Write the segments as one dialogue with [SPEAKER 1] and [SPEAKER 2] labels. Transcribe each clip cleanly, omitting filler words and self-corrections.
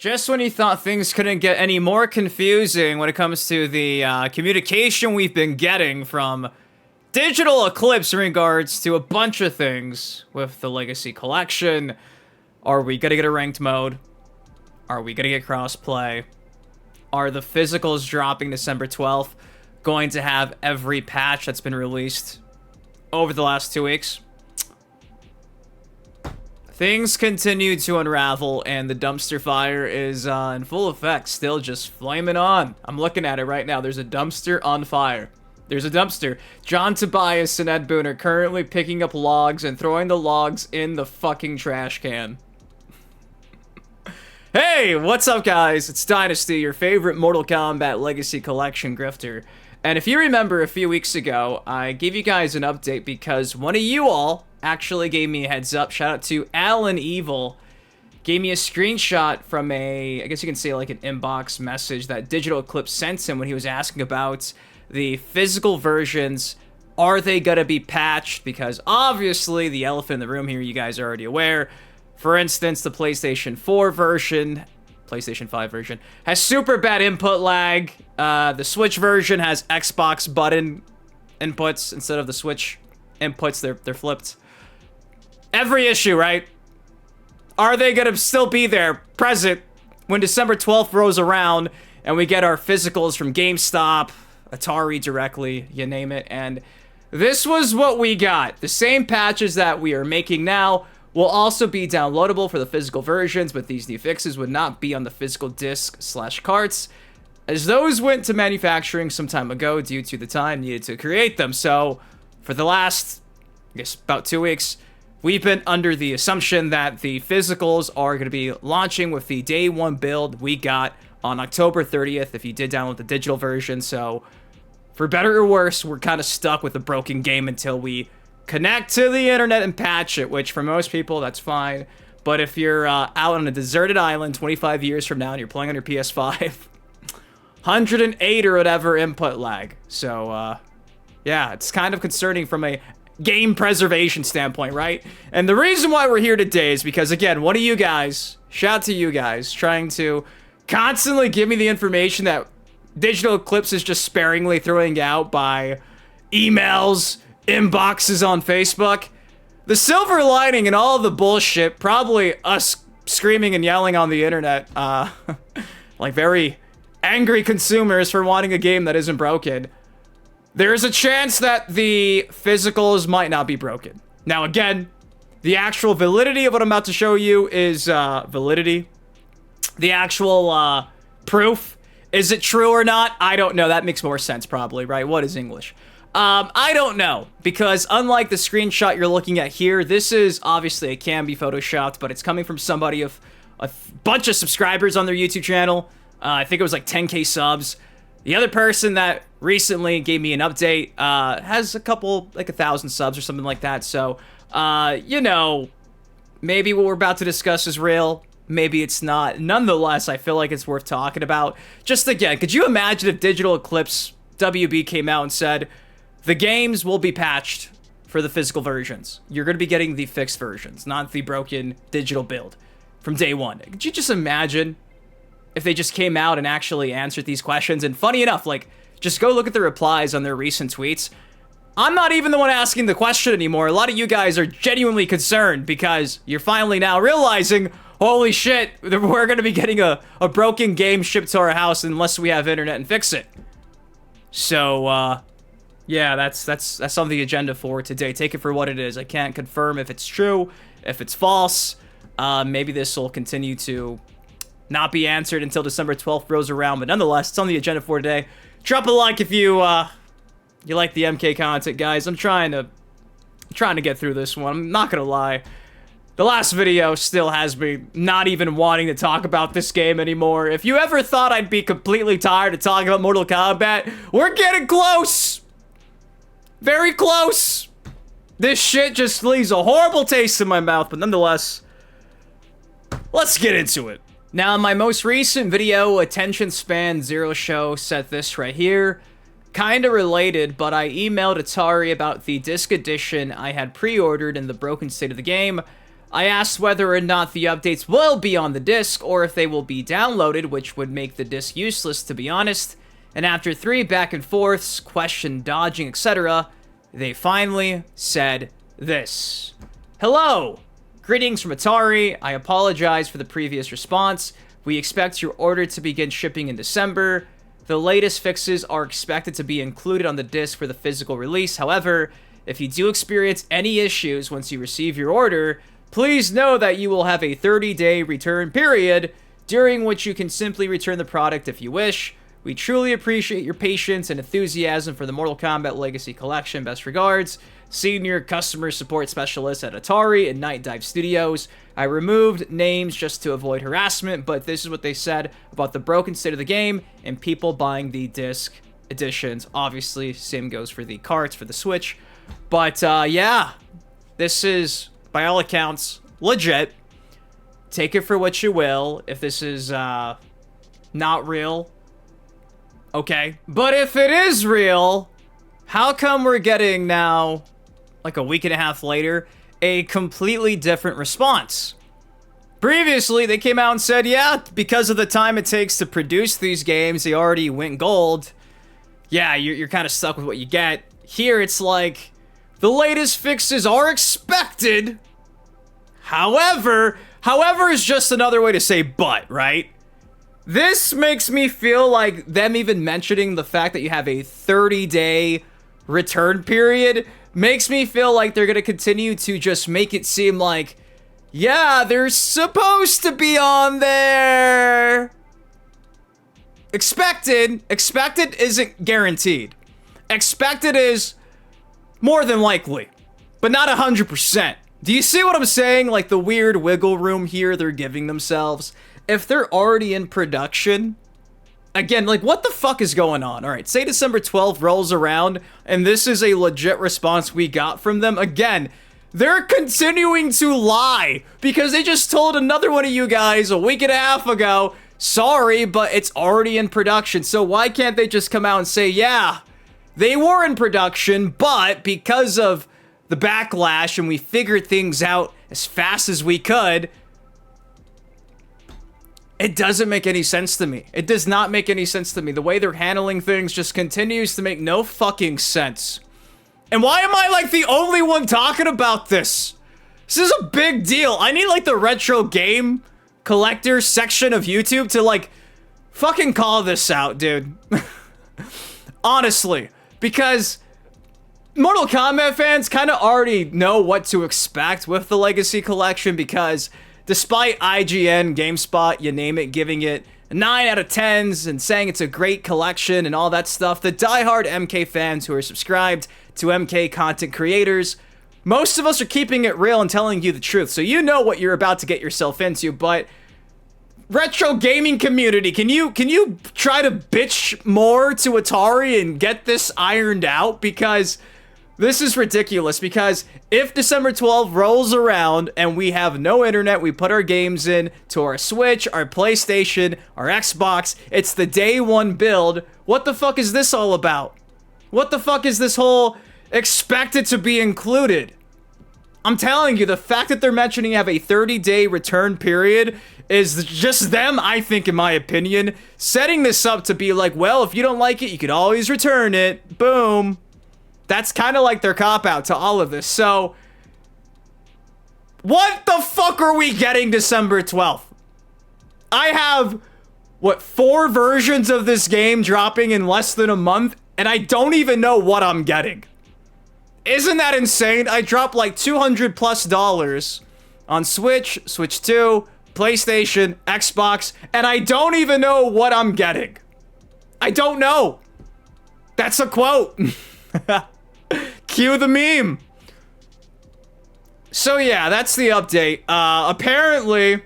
[SPEAKER 1] Just when you thought things couldn't get any more confusing when it comes to the communication we've been getting from Digital Eclipse in regards to a bunch of things with the Legacy Collection. Are we gonna get a ranked mode? Are we gonna get crossplay? Are the physicals dropping December 12th going to have every patch that's been released over the last 2 weeks? Things continue to unravel, and the dumpster fire is in full effect, still just flaming on. I'm looking at it right now. There's a dumpster on fire. There's a dumpster. John Tobias and Ed Boon are currently picking up logs and throwing the logs in the fucking trash can. Hey, what's up, guys? It's Dynasty, your favorite Mortal Kombat Legacy Collection grifter. And if you remember a few weeks ago, I gave you guys an update because one of you all actually gave me a heads up. Shout out to Alan Evil. Gave me a screenshot from I guess you can say like an inbox message that Digital Eclipse sent him when he was asking about the physical versions. Are they gonna be patched? Because obviously the elephant in the room here, you guys are already aware. For instance, the PlayStation 4 version, PlayStation 5 version, has super bad input lag. The Switch version has Xbox button inputs instead of the Switch inputs. They're flipped. Every issue, right? Are they gonna still be there, present, when December 12th rolls around and we get our physicals from GameStop, Atari directly, you name it? And this was what we got. The same patches that we are making now will also be downloadable for the physical versions, but these new fixes would not be on the physical disc/carts, as those went to manufacturing some time ago due to the time needed to create them. So for the last, I guess, about 2 weeks, we've been under the assumption that the physicals are going to be launching with the day one build we got on October 30th if you did download the digital version. So for better or worse, we're kind of stuck with a broken game until we connect to the internet and patch it, which for most people, that's fine. But if you're out on a deserted island 25 years from now and you're playing on your PS5, 108 or whatever input lag. So, yeah, it's kind of concerning from a game preservation standpoint, right? And the reason why we're here today is because, again, one of you guys, shout out to you guys, trying to constantly give me the information that Digital Eclipse is just sparingly throwing out by emails, inboxes on Facebook. The silver lining in all the bullshit, probably us screaming and yelling on the internet, like very angry consumers for wanting a game that isn't broken. There's a chance that the physicals might not be broken. Now, again, the actual validity of what I'm about to show you is validity. The actual proof. Is it true or not? I don't know. That makes more sense, probably, right? What is English? I don't know, because unlike the screenshot you're looking at here, this is obviously, it can be photoshopped, but it's coming from somebody of a bunch of subscribers on their YouTube channel. I think it was like 10K subs. The other person that recently gave me an update has a couple, like 1,000 subs or something like that. So, you know, maybe what we're about to discuss is real. Maybe it's not. Nonetheless, I feel like it's worth talking about. Just again, could you imagine if Digital Eclipse WB came out and said, the games will be patched for the physical versions. You're going to be getting the fixed versions, not the broken digital build from day one. Could you just imagine if they just came out and actually answered these questions? And funny enough, like, just go look at the replies on their recent tweets. I'm not even the one asking the question anymore. A lot of you guys are genuinely concerned because you're finally now realizing, holy shit, we're going to be getting a broken game shipped to our house unless we have internet and fix it. So, yeah, that's on the agenda for today. Take it for what it is. I can't confirm if it's true, if it's false. Maybe this will continue to not be answered until December 12th rolls around, but nonetheless, it's on the agenda for today. Drop a like if you like the MK content, guys. I'm trying to get through this one. I'm not gonna lie. The last video still has me not even wanting to talk about this game anymore. If you ever thought I'd be completely tired of talking about Mortal Kombat, we're getting close. Very close. This shit just leaves a horrible taste in my mouth, but nonetheless, let's get into it. Now, in my most recent video, Attention Span Zero Show said this right here. Kinda related, but I emailed Atari about the disc edition I had pre-ordered in the broken state of the game. I asked whether or not the updates will be on the disc or if they will be downloaded, which would make the disc useless, to be honest. And after 3 back and forths, question dodging, etc., they finally said this. Hello! Greetings from Atari. I apologize for the previous response. We expect your order to begin shipping in December. The latest fixes are expected to be included on the disc for the physical release. However, if you do experience any issues once you receive your order, please know that you will have a 30-day return period, during which you can simply return the product if you wish. We truly appreciate your patience and enthusiasm for the Mortal Kombat Legacy Collection. Best regards, Senior Customer Support Specialist at Atari and Night Dive Studios. I removed names just to avoid harassment, but this is what they said about the broken state of the game and people buying the disc editions. Obviously, same goes for the carts for the Switch. But, yeah, this is, by all accounts, legit. Take it for what you will. If this is, not real, okay. But if it is real, how come we're getting now, like a week and a half later, a completely different response? Previously, they came out and said, yeah, because of the time it takes to produce these games, they already went gold. Yeah, you're kind of stuck with what you get. Here, it's like, the latest fixes are expected. However is just another way to say but, right? This makes me feel like them even mentioning the fact that you have a 30-day return period makes me feel like they're going to continue to just make it seem like, yeah, they're supposed to be on there. Expected isn't guaranteed. Expected is more than likely, but not 100%. Do you see what I'm saying? Like the weird wiggle room here they're giving themselves. If they're already in production, again, like what the fuck is going on? All right, say December 12th rolls around and this is a legit response we got from them. Again, they're continuing to lie because they just told another one of you guys a week and a half ago, sorry, but it's already in production. So why can't they just come out and say, yeah, they were in production, but because of the backlash and we figured things out as fast as we could, it doesn't make any sense to me. It does not make any sense to me. The way they're handling things just continues to make no fucking sense. And why am I like the only one talking about this? This is a big deal. I need like the retro game collector section of YouTube to like fucking call this out, dude. Honestly, because Mortal Kombat fans kind of already know what to expect with the Legacy Collection because despite IGN, GameSpot, you name it, giving it 9 out of 10s and saying it's a great collection and all that stuff, the diehard MK fans who are subscribed to MK content creators, most of us are keeping it real and telling you the truth, so you know what you're about to get yourself into. But retro gaming community, can you try to bitch more to Atari and get this ironed out? Because this is ridiculous, because if December 12th rolls around and we have no internet, we put our games in to our Switch, our PlayStation, our Xbox, it's the day one build, what the fuck is this all about? What the fuck is this whole expected to be included? I'm telling you, the fact that they're mentioning you have a 30-day return period is just them, I think, in my opinion, setting this up to be like, well, if you don't like it, you could always return it. Boom. That's kind of like their cop-out to all of this. So, what the fuck are we getting December 12th? I have, what, 4 versions of this game dropping in less than a month, and I don't even know what I'm getting. Isn't that insane? I dropped like $200+ on Switch, Switch 2, PlayStation, Xbox, and I don't even know what I'm getting. I don't know. That's a quote. Cue the meme. So yeah, that's the update. Apparently,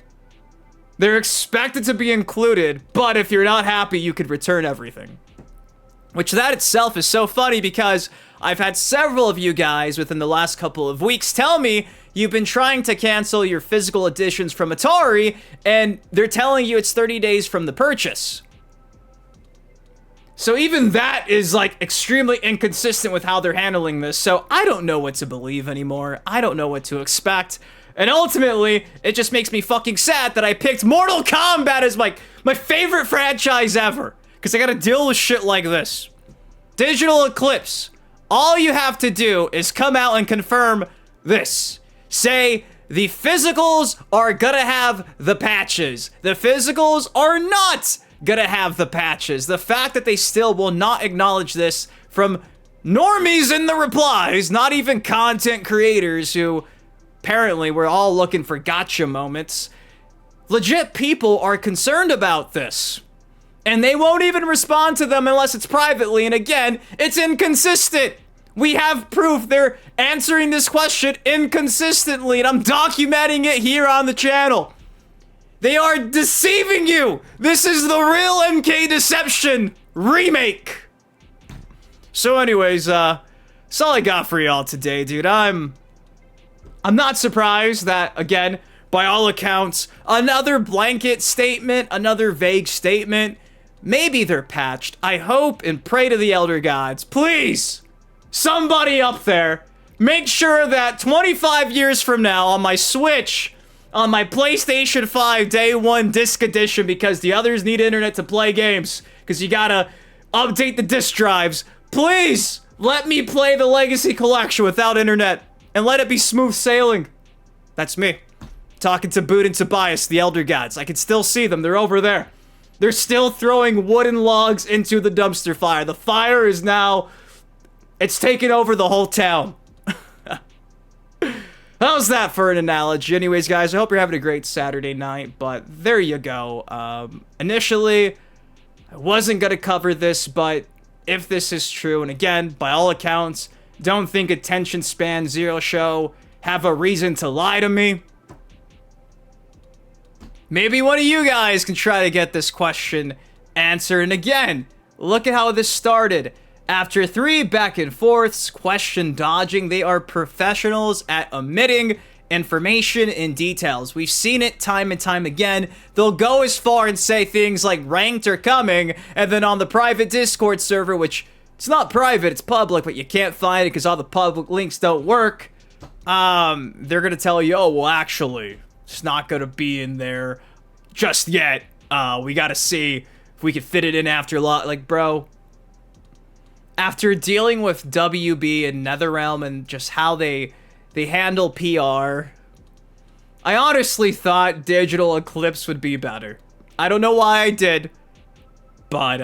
[SPEAKER 1] they're expected to be included, but if you're not happy, you could return everything. Which that itself is so funny because I've had several of you guys within the last couple of weeks tell me you've been trying to cancel your physical editions from Atari, and they're telling you it's 30 days from the purchase. So even that is like extremely inconsistent with how they're handling this. So I don't know what to believe anymore. I don't know what to expect. And ultimately, it just makes me fucking sad that I picked Mortal Kombat as my favorite franchise ever. Because I gotta deal with shit like this. Digital Eclipse. All you have to do is come out and confirm this. Say, the physicals are gonna have the patches. The physicals are not gonna have the patches. The fact that they still will not acknowledge this from normies in the replies, not even content creators who apparently we're all looking for gotcha moments. Legit people are concerned about this. And they won't even respond to them unless it's privately. And again, it's inconsistent. We have proof they're answering this question inconsistently. And I'm documenting it here on the channel. They are deceiving you. This is the real MK Deception remake. So anyways, that's all I got for y'all today, dude. I'm not surprised that, again, by all accounts, another blanket statement, another vague statement. Maybe they're patched. I hope and pray to the Elder Gods. Please, somebody up there, make sure that 25 years from now on my Switch, on my PlayStation 5 Day 1 Disc Edition, because the others need internet to play games, because you gotta update the disc drives, please let me play the Legacy Collection without internet, and let it be smooth sailing. That's me. Talking to Boot and Tobias, the Elder Gods. I can still see them. They're over there. They're still throwing wooden logs into the dumpster fire. The fire is now... it's taken over the whole town. How's that for an analogy? Anyways, guys, I hope you're having a great Saturday night, but there you go. Initially, I wasn't going to cover this, but if this is true, and again, by all accounts, don't think Attention Span Zero Show have a reason to lie to me. Maybe one of you guys can try to get this question answered. And again, look at how this started. After 3 back and forths, question dodging, they are professionals at omitting information and details. We've seen it time and time again. They'll go as far and say things like ranked are coming, and then on the private Discord server, which it's not private, it's public, but you can't find it because all the public links don't work. They're gonna tell you, oh, well, actually, it's not gonna be in there just yet. We gotta see if we can fit it in after like, bro. After dealing with WB and NetherRealm and just how they handle PR, I honestly thought Digital Eclipse would be better. I don't know why I did, but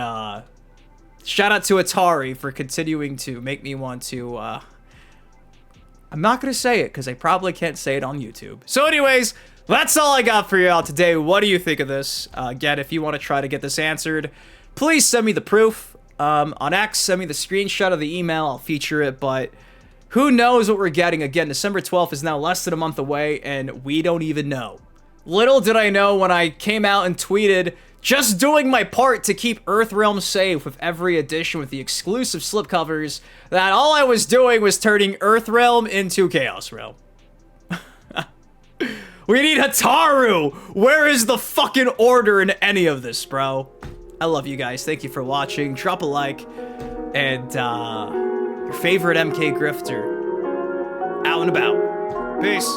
[SPEAKER 1] shout out to Atari for continuing to make me want to, I'm not gonna say it because I probably can't say it on YouTube. So anyways, that's all I got for y'all today. What do you think of this? Again, if you want to try to get this answered, please send me the proof. On X, send me the screenshot of the email. I'll feature it, but who knows what we're getting. Again, December 12th is now less than a month away, and we don't even know. Little did I know when I came out and tweeted, just doing my part to keep Earthrealm safe with every edition with the exclusive slipcovers, that all I was doing was turning Earthrealm into Chaos Realm. We need Hataru! Where is the fucking order in any of this, bro? I love you guys. Thank you for watching. Drop a like. And, your favorite MK Grifter. Out and about. Peace.